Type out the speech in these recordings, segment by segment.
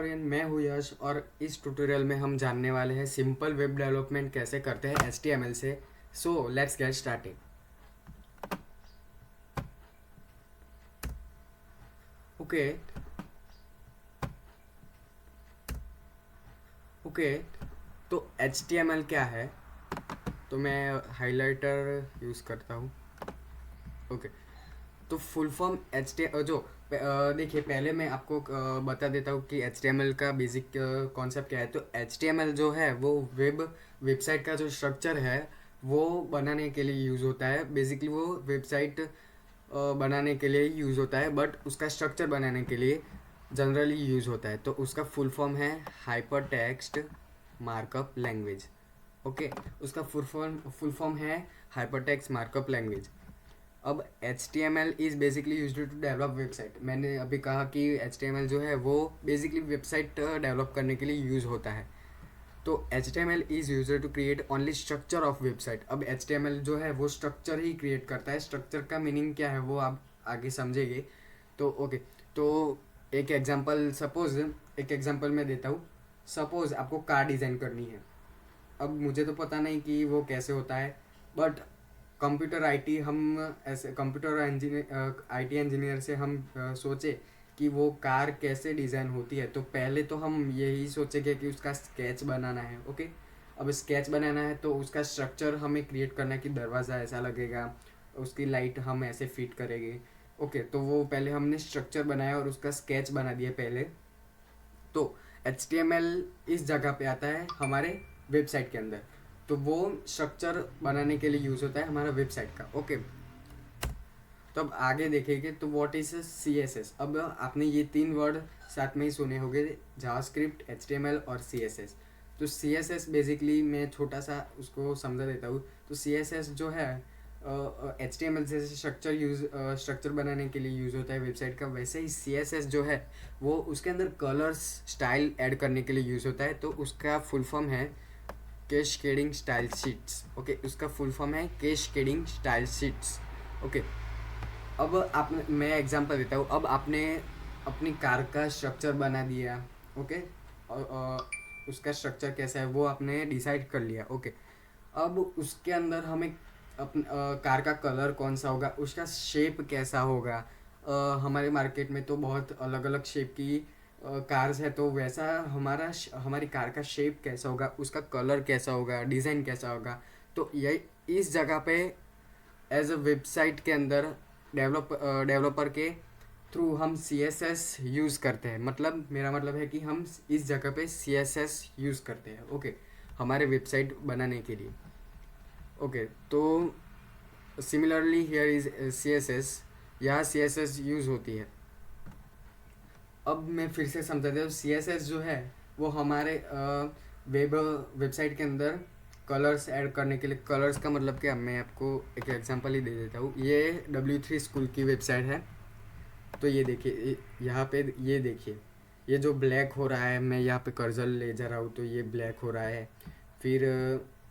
Everyone, मैं हूँ यश और इस ट्यूटोरियल में हम जानने वाले हैं सिंपल वेब डेवलपमेंट कैसे करते हैं HTML से। So let's get started. Okay okay, तो HTML क्या है? तो मैं हाइलाइटर यूज़ करता हूँ। ओके, तो फुल फॉर्म देखिए, पहले मैं आपको बता देता हूँ कि HTML का बेसिक कॉन्सेप्ट क्या है। तो HTML जो है वो वेबसाइट का जो स्ट्रक्चर है वो बनाने के लिए यूज़ होता है। बेसिकली वो वेबसाइट बनाने के लिए यूज़ होता है, बट उसका स्ट्रक्चर बनाने के लिए जनरली यूज़ होता है। तो उसका फुल फॉर्म है hyper text markup language. Okay, उसका फुल फॉर्म है हाइपर टेक्स्ट मार्कअप लैंग्वेज। अब HTML is basically use to develop website. मैंने अभी कहा कि HTML जो है वो बेसिकली वेबसाइट डेवलप करने के लिए यूज़ होता है। तो HTML is user to create only structure of website. अब HTML जो है वो स्ट्रक्चर ही क्रिएट करता है। स्ट्रक्चर का मीनिंग क्या है वो आप आगे समझेंगे। तो ओके, तो एक एग्जांपल मैं देता हूँ। सपोज़ आपको कार डिज़ाइन करनी है। अब मुझे तो पता नहीं कि वो कैसे होता है, बट कंप्यूटर आईटी हम ऐसे कंप्यूटर इंजीनियर आईटी इंजीनियर से हम सोचे कि वो कार कैसे डिज़ाइन होती है। तो पहले तो हम यही सोचेंगे कि उसका स्केच बनाना है। ओके, अब स्केच बनाना है तो उसका स्ट्रक्चर हमें क्रिएट करना है कि दरवाज़ा ऐसा लगेगा, उसकी लाइट हम ऐसे फिट करेंगे। ओके, तो वो पहले हमने स्ट्रक्चर बनाया और उसका स्केच बना दिया पहले। तो HTML इस जगह पे आता है हमारे वेबसाइट के अंदर। तो वो स्ट्रक्चर बनाने के लिए यूज़ होता है हमारा वेबसाइट का। ओके, तो अब आगे देखेंगे तो व्हाट इज CSS। अब आपने ये तीन वर्ड साथ में ही सुने होंगे, जावास्क्रिप्ट, HTML और CSS। तो CSS बेसिकली मैं छोटा सा उसको समझा देता हूँ। तो CSS जो है HTML जैसे स्ट्रक्चर बनाने के लिए यूज़ होता है वेबसाइट का, वैसे ही CSS जो है वो उसके अंदर कलर्स स्टाइल ऐड करने के लिए यूज़ होता है। तो उसका फुल फॉर्म है कैस्केडिंग स्टाइल शीट्स। ओके, उसका फुल फॉर्म है कैस्केडिंग स्टाइल शीट्स। ओके, अब आपने मैं एग्जांपल देता हूँ। अब आपने अपनी कार का स्ट्रक्चर बना दिया। ओके, उसका स्ट्रक्चर कैसा है वो आपने डिसाइड कर लिया। ओके, अब उसके अंदर हमें कार का कलर कौन सा होगा, उसका शेप कैसा होगा। हमारे मार्केट में तो बहुत अलग अलग शेप की कार्स है, तो वैसा हमारी कार का शेप कैसा होगा, उसका कलर कैसा होगा, डिज़ाइन कैसा होगा। तो ये इस जगह पे एज अ वेबसाइट के अंदर डेवलपर के थ्रू हम CSS यूज़ करते हैं। मतलब मेरा मतलब है कि हम इस जगह पे CSS यूज़ करते हैं। ओके, हमारे वेबसाइट बनाने के लिए। ओके, तो सिमिलरली हियर इज CSS। यहाँ CSS यूज़ होती है। अब मैं फिर से समझा देता हूँ। CSS जो है वो हमारे वेबसाइट के अंदर कलर्स ऐड करने के लिए। कलर्स का मतलब क्या, मैं आपको एक एग्जांपल ही दे देता हूँ। ये W3 स्कूल की वेबसाइट है। तो ये देखिए, यहाँ पे ये देखिए, ये जो ब्लैक हो रहा है, मैं यहाँ पे कर्सर ले जा रहा हूँ तो ये ब्लैक हो रहा है। फिर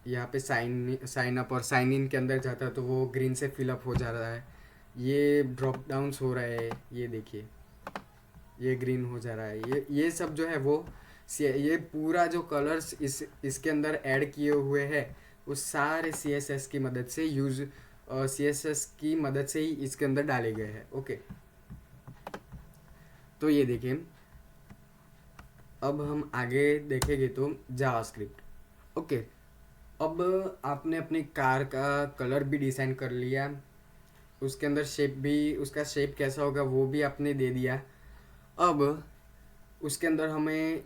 यहाँ पे साइन अप और साइन इन के अंदर जाता है तो वो ग्रीन से फिलअप हो जा रहा है। ये ड्रॉप डाउन्स हो रहा है, ये देखिए, ये ग्रीन हो जा रहा है। ये सब जो है वो ये पूरा जो कलर्स इसके अंदर ऐड किए हुए हैं वो सारे CSS की मदद से CSS की मदद से ही इसके अंदर डाले गए हैं। ओके, तो ये देखिए, अब हम आगे देखेंगे तो जावास्क्रिप्ट। ओके, अब आपने अपनी कार का कलर भी डिसाइन कर लिया, उसके अंदर शेप भी, उसका शेप कैसा होगा वो भी आपने दे दिया। अब उसके अंदर हमें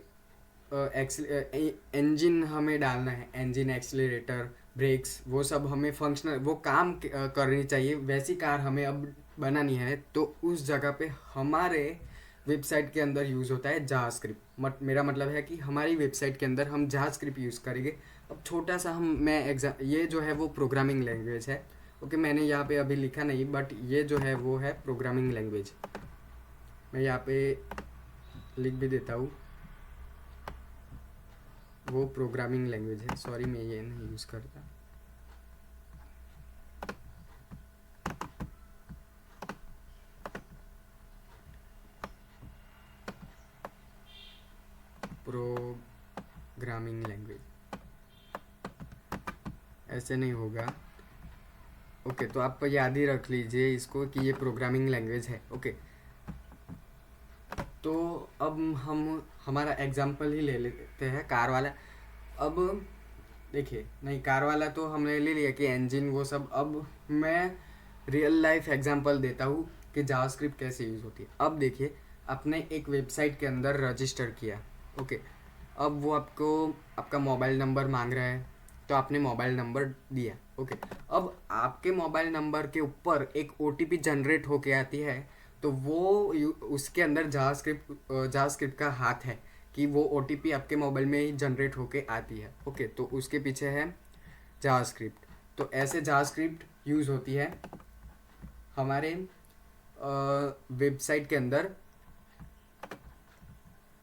इंजन हमें डालना है। इंजन, एक्सीलरेटर, ब्रेक्स, वो सब हमें फंक्शनल वो काम करनी चाहिए, वैसी कार हमें अब बनानी है। तो उस जगह पे हमारे वेबसाइट के अंदर यूज़ होता है जावास्क्रिप्ट। मेरा मतलब है कि हमारी वेबसाइट के अंदर हम जावास्क्रिप्ट यूज़ करेंगे। अब छोटा सा ये जो है वो प्रोग्रामिंग लैंग्वेज है। ओके, मैंने यहाँ पे अभी लिखा नहीं, बट ये जो है वो है प्रोग्रामिंग लैंग्वेज। मैं यहाँ पे लिख भी देता हूँ, वो प्रोग्रामिंग लैंग्वेज है। सॉरी, मैं ये नहीं यूज़ करता। प्रोग्रामिंग लैंग्वेज, ऐसे नहीं होगा। ओके, तो आप याद ही रख लीजिए इसको कि ये प्रोग्रामिंग लैंग्वेज है। ओके, तो अब हम हमारा एग्जांपल ही ले लेते हैं कार वाला। अब देखिए, नहीं, कार वाला तो हमने ले लिया कि इंजन वो सब। अब मैं रियल लाइफ एग्जांपल देता हूँ कि जावास्क्रिप्ट कैसे यूज़ होती है। अब देखिए, आपने एक वेबसाइट के अंदर रजिस्टर किया। ओके, अब वो आपको आपका मोबाइल नंबर मांग रहा है, तो आपने मोबाइल नंबर दिया। ओके, अब आपके मोबाइल नंबर के ऊपर एक ओटीपी जनरेट होके आती है, तो वो उसके अंदर जावास्क्रिप्ट का हाथ है कि वो ओटीपी आपके मोबाइल में ही जनरेट होके आती है। ओके, तो उसके पीछे है जावास्क्रिप्ट। तो ऐसे जावास्क्रिप्ट यूज़ होती है हमारे वेबसाइट के अंदर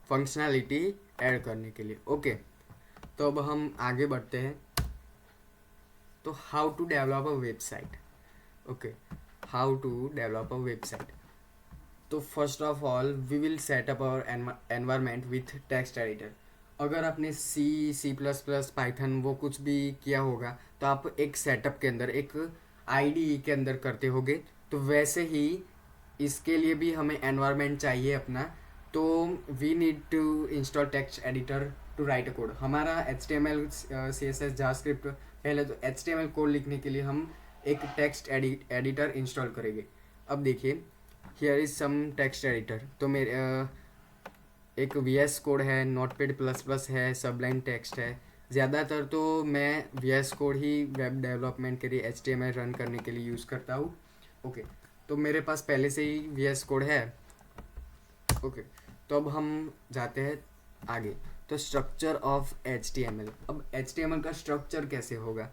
फंक्शनैलिटी ऐड करने के लिए। ओके, तो अब हम आगे बढ़ते हैं। तो how to develop a website. Okay, how to develop a website. तो first of all we will set up our environment with text editor. अगर आपने सी++, पाइथन वो कुछ भी किया होगा, तो आप एक सेटअप के अंदर, एक आईडी के अंदर करते होगे। तो वैसे ही इसके लिए भी हमें एनवायरनमेंट चाहिए अपना। तो we need to install text editor to write a code. हमारा HTML CSS जावास्क्रिप्ट, पहले तो HTML कोड लिखने के लिए हम एक टेक्स्ट एडिटर इंस्टॉल करेंगे। अब देखिए, here is some text editor. तो मेरे एक VS कोड है, नोटपैड++ है, सबलाइन टेक्स्ट है। ज़्यादातर तो मैं VS कोड ही वेब डेवलपमेंट के लिए HTML रन करने के लिए यूज़ करता हूँ। ओके, तो मेरे पास पहले से ही VS कोड है। ओके, तो अब हम जाते हैं आगे। तो स्ट्रक्चर ऑफ HTML। अब HTML का स्ट्रक्चर कैसे होगा?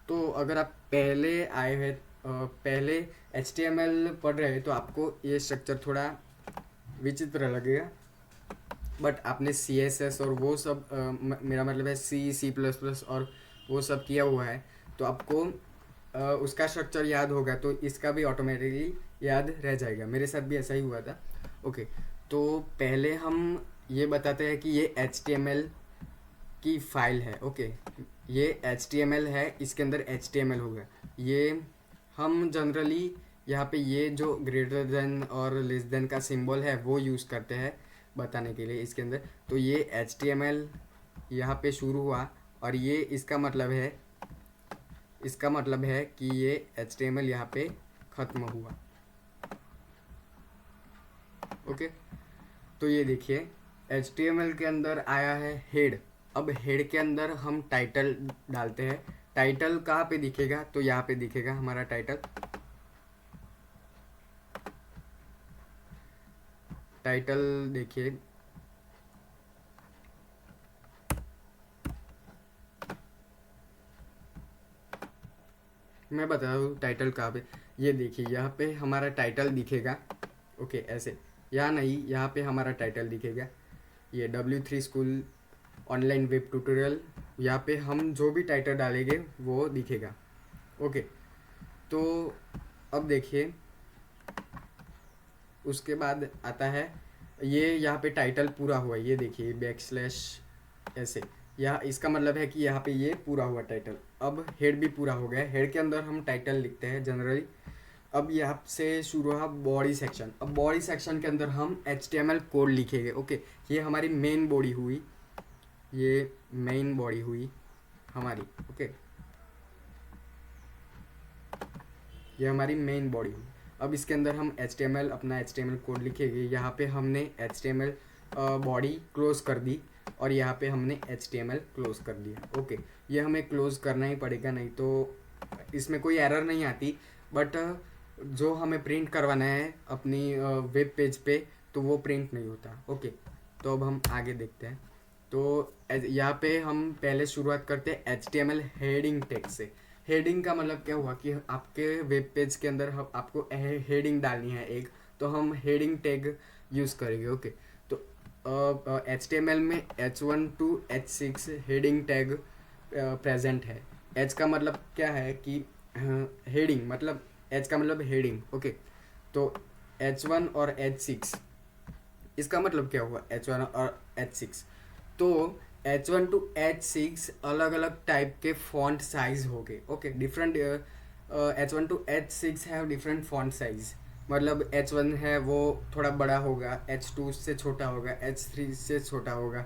तो अगर आप पहले आए हैं, पहले HTML पढ़ रहे हैं, तो आपको ये स्ट्रक्चर थोड़ा विचित्र लगेगा। बट आपने CSS और वो सब मेरा मतलब है C++ और वो सब किया हुआ है, तो आपको उसका स्ट्रक्चर याद होगा, तो इसका भी ऑटोमेटिकली याद रह जाएगा। मेरे साथ भी ऐसा ही हुआ था। ओके, तो पहले हम ये बताते हैं कि ये HTML की फाइल है। ओके, ये HTML है, इसके अंदर HTML होगा। ये हम जनरली यहाँ पे ये जो ग्रेटर देन और लेस देन का सिंबल है वो यूज़ करते हैं बताने के लिए इसके अंदर। तो ये HTML यहाँ पे शुरू हुआ, और ये इसका मतलब है कि ये HTML यहाँ पे ख़त्म हुआ। ओके, तो ये देखिए, HTML के अंदर आया है हेड। अब हेड के अंदर हम टाइटल डालते हैं। टाइटल कहाँ पे दिखेगा? तो यहाँ पे दिखेगा हमारा टाइटल। टाइटल देखिए, मैं बता दूँ टाइटल कहाँ पे। ये देखिए, यहाँ पे हमारा टाइटल दिखेगा। ओके, ऐसे, यहाँ नहीं, यहाँ पे हमारा टाइटल दिखेगा। ये W3 school online web tutorial, यहाँ पे हम जो भी टाइटल डालेंगे वो दिखेगा। ओके, तो अब देखिए, उसके बाद आता है ये, यहाँ पे टाइटल पूरा हुआ। ये देखिए, बैकस्लैश ऐसे, यहाँ इसका मतलब है कि यहाँ पे ये पूरा हुआ टाइटल। अब हेड भी पूरा हो गया। हेड के अंदर हम टाइटल लिखते हैं जनरली। अब यहाँ से शुरू हुआ बॉडी सेक्शन। अब बॉडी सेक्शन के अंदर हम HTML कोड लिखेंगे। ओके, ये हमारी मेन बॉडी हुई, ये मेन बॉडी हुई हमारी। ओके, ये हमारी मेन बॉडी हुई। अब इसके अंदर हम अपना HTML कोड लिखेंगे। यहाँ पे हमने HTML बॉडी क्लोज कर दी, और यहाँ पे हमने HTML क्लोज कर दिया। ओके, ये हमें क्लोज करना ही पड़ेगा, नहीं तो इसमें कोई एरर नहीं आती। बट जो हमें प्रिंट करवाना है अपनी वेब पेज पे, तो वो प्रिंट नहीं होता। ओके, तो अब हम आगे देखते हैं। तो यहाँ पे हम पहले शुरुआत करते हैं HTML हेडिंग टैग से। हेडिंग का मतलब क्या हुआ कि आपके वेब पेज के अंदर आपको हेडिंग डालनी है एक, तो हम हेडिंग टैग यूज़ करेंगे। ओके, तो HTML में H1 to H6 heading tag present है। H का मतलब क्या है कि हेडिंग, मतलब H का मतलब हेडिंग। ओके, तो H1 और H6, इसका मतलब क्या हुआ H1 और H6? तो H1 टू H6 अलग अलग टाइप के फॉन्ट साइज हो गए. Okay, different. H1 to H6 have different font size. मतलब H1 है वो थोड़ा बड़ा होगा, H2 से छोटा होगा, H3 से छोटा होगा,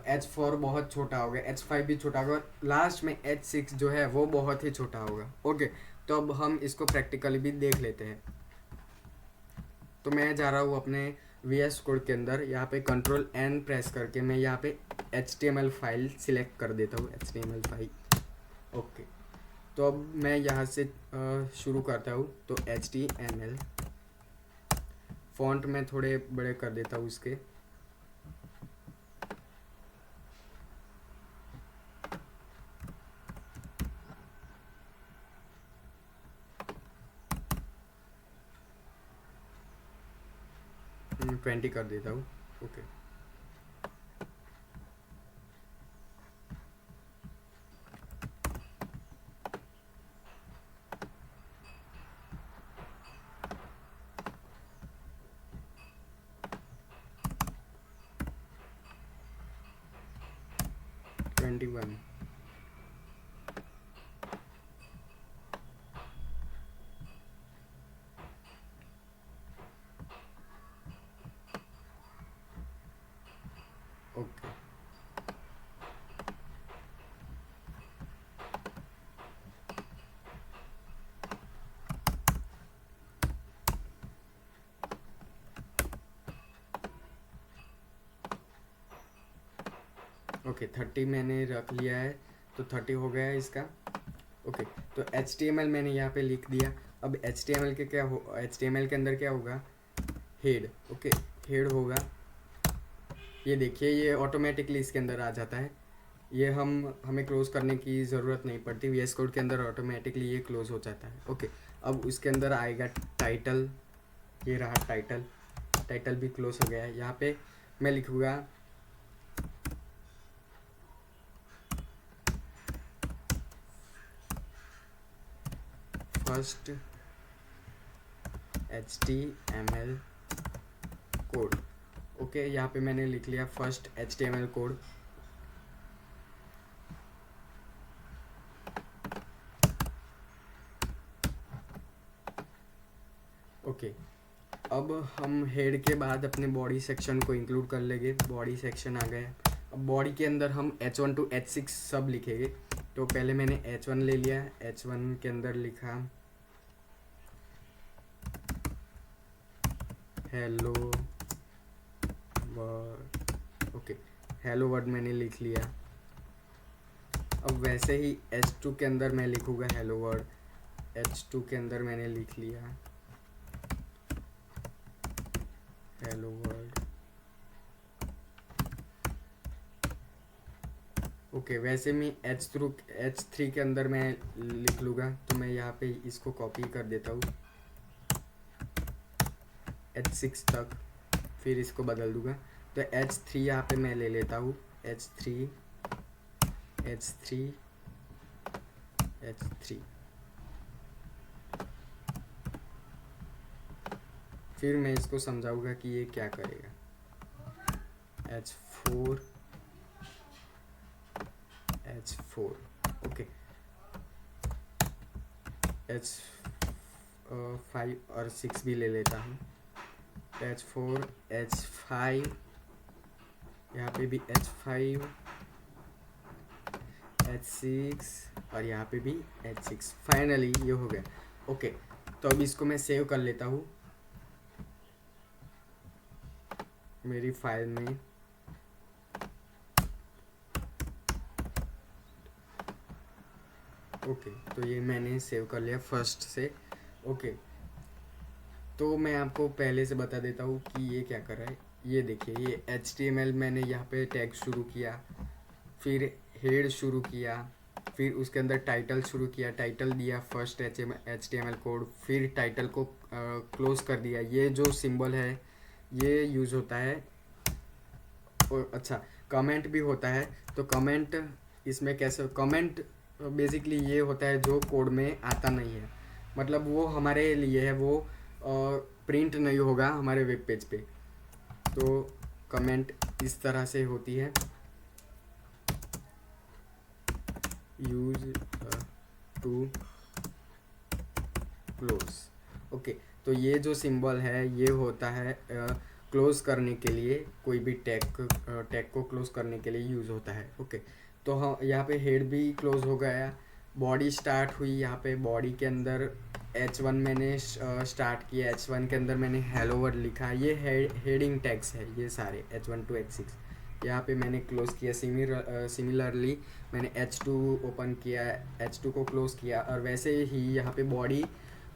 H4 बहुत छोटा होगा, H5 भी छोटा होगा, लास्ट में H6 जो है वो बहुत ही छोटा होगा. ओके, तो अब हम इसको प्रैक्टिकली भी देख लेते हैं. तो मैं जा रहा हूँ अपने VS कोड के अंदर. यहाँ पे Ctrl+N प्रेस करके मैं यहाँ पे HTML फाइल सिलेक्ट कर देता हूँ. HTML file. ओके, तो अब मैं यहाँ से शुरू करता हूँ. तो HTML फॉन्ट मैं थोड़े बड़े कर देता हूँ इसके. मैं 20 कर देता हूँ. Okay, twenty one. Okay, okay 30 मैंने रख लिया है. तो 30 हो गया है इसका. ओके, तो HTML मैंने यहाँ पे लिख दिया. अब HTML के क्या हो, HTML के अंदर क्या होगा, हेड. ओके, हेड होगा. ये देखिए, ये ऑटोमेटिकली इसके अंदर आ जाता है. ये हमें क्लोज करने की ज़रूरत नहीं पड़ती. VS कोड के अंदर ऑटोमेटिकली ये क्लोज हो जाता है. ओके, अब उसके अंदर आएगा टाइटल. ये रहा टाइटल. टाइटल भी क्लोज हो गया है. यहाँ पे मैं लिखूँगा फर्स्ट HTML कोड. ओके, यहाँ पे मैंने लिख लिया फर्स्ट HTML कोड. ओके, अब हम हेड के बाद अपने बॉडी सेक्शन को इंक्लूड कर लेंगे. बॉडी सेक्शन आ गया. अब बॉडी के अंदर हम H1 टू H6 सब लिखेंगे. तो पहले मैंने H1 ले लिया. H1 के अंदर लिखा hello word. Okay, hello word मैंने लिख लिया. अब वैसे ही H2 के अंदर मैं लिखूँगा हेलो वर्ड. H2 के अंदर मैंने लिख लिया हेलो वर्ड. ओके, वैसे मैं H3 के अंदर मैं लिख लूँगा. तो मैं यहाँ पे इसको कॉपी कर देता हूँ H6 तक, फिर इसको बदल दूँगा. तो H3 यहाँ पे मैं ले लेता हूँ. H3 फिर मैं इसको समझाऊँगा कि ये क्या करेगा. H4. ओके, H5 और 6 भी ले लेता हूँ. H4, H5, यहाँ पे भी H5, H6 और यहाँ पे भी H6. फाइनली ये हो गया. ओके, तो अब इसको मैं सेव कर लेता हूँ मेरी फाइल में. ओके, तो ये मैंने सेव कर लिया फर्स्ट से. ओके, तो मैं आपको पहले से बता देता हूँ कि ये क्या कर रहा है. ये देखिए, ये HTML मैंने यहाँ पे टैग शुरू किया, फिर हेड शुरू किया, फिर उसके अंदर टाइटल शुरू किया, टाइटल दिया फर्स्ट HTML कोड, फिर टाइटल को क्लोज कर दिया. ये जो सिंबल है ये यूज़ होता है. और अच्छा, कमेंट भी होता है. तो कमेंट इसमें कैसे, कमेंट बेसिकली ये होता है जो कोड में आता नहीं है. मतलब वो हमारे लिए है, वो प्रिंट नहीं होगा हमारे वेब पेज पे. तो कमेंट इस तरह से होती है. Use to close. ओके, तो ये जो सिंबल है ये होता है क्लोज करने के लिए, कोई भी टैग को क्लोज करने के लिए यूज़ होता है। ओके, तो हाँ यहाँ पे हेड भी क्लोज हो गया, बॉडी स्टार्ट हुई। यहाँ पे बॉडी के अंदर H1 मैंने स्टार्ट किया, H1 के अंदर मैंने हेलो वर्ड लिखा। ये हेडिंग टैग्स है ये सारे H1 to H6। यहाँ पे मैंने क्लोज किया। सिमिलरली मैंने H2 ओपन किया, H2 को क्लोज किया, और वैसे ही यहाँ पे बॉडी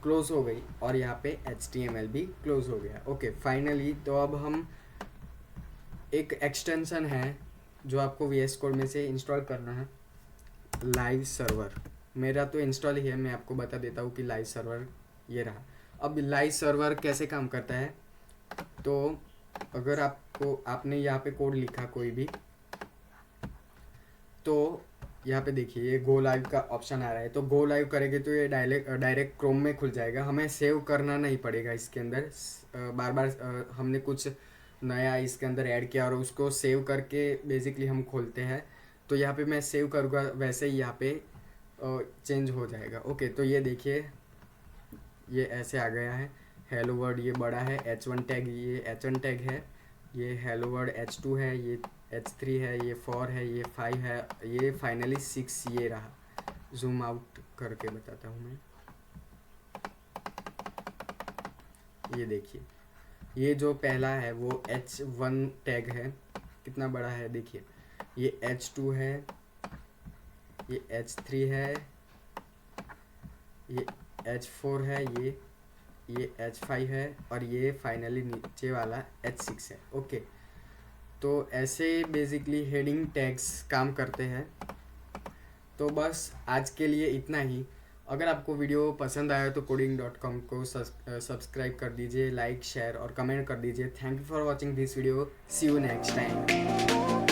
क्लोज हो गई और यहाँ पे HTML भी क्लोज हो गया। ओके, फाइनली तो अब हम एक एक्सटेंशन है जो आपको VS कोड में से इंस्टॉल करना है, लाइव सर्वर। मेरा तो इंस्टॉल ही है, मैं आपको बता देता हूँ कि लाइव सर्वर ये रहा। अब लाइव सर्वर कैसे काम करता है, तो अगर आपने यहाँ पे कोड लिखा कोई भी, तो यहाँ पे देखिए ये गो लाइव का ऑप्शन आ रहा है। तो गो लाइव करेंगे तो ये डायरेक्ट क्रोम में खुल जाएगा, हमें सेव करना नहीं पड़ेगा इसके अंदर। बार बार हमने कुछ नया इसके अंदर ऐड किया और उसको सेव करके बेसिकली हम खोलते हैं। तो यहाँ पे मैं सेव करूँगा, वैसे ही यहाँ पे चेंज हो जाएगा। ओके, तो ये देखिए ये ऐसे आ गया है। हेलो वर्ड ये बड़ा है, H1 टैग ये H1 टैग है, ये हेलो वर्ड H2 है, ये H3 है, ये 4 है, ये 5 है, ये फाइनली 6 ये रहा। जूम आउट करके बताता हूँ मैं। ये देखिए ये जो पहला है वो H1 टैग है, कितना बड़ा है देखिए। ये H2 है, ये H3 है, ये H4 है, ये H5 है, और ये फाइनली नीचे वाला H6 है। ओके, तो ऐसे बेसिकली हेडिंग टैग्स काम करते हैं। तो बस आज के लिए इतना ही। अगर आपको वीडियो पसंद आया तो coding.com को सब्सक्राइब कर दीजिए, लाइक शेयर और कमेंट कर दीजिए। Thank you for watching this video, see you next time.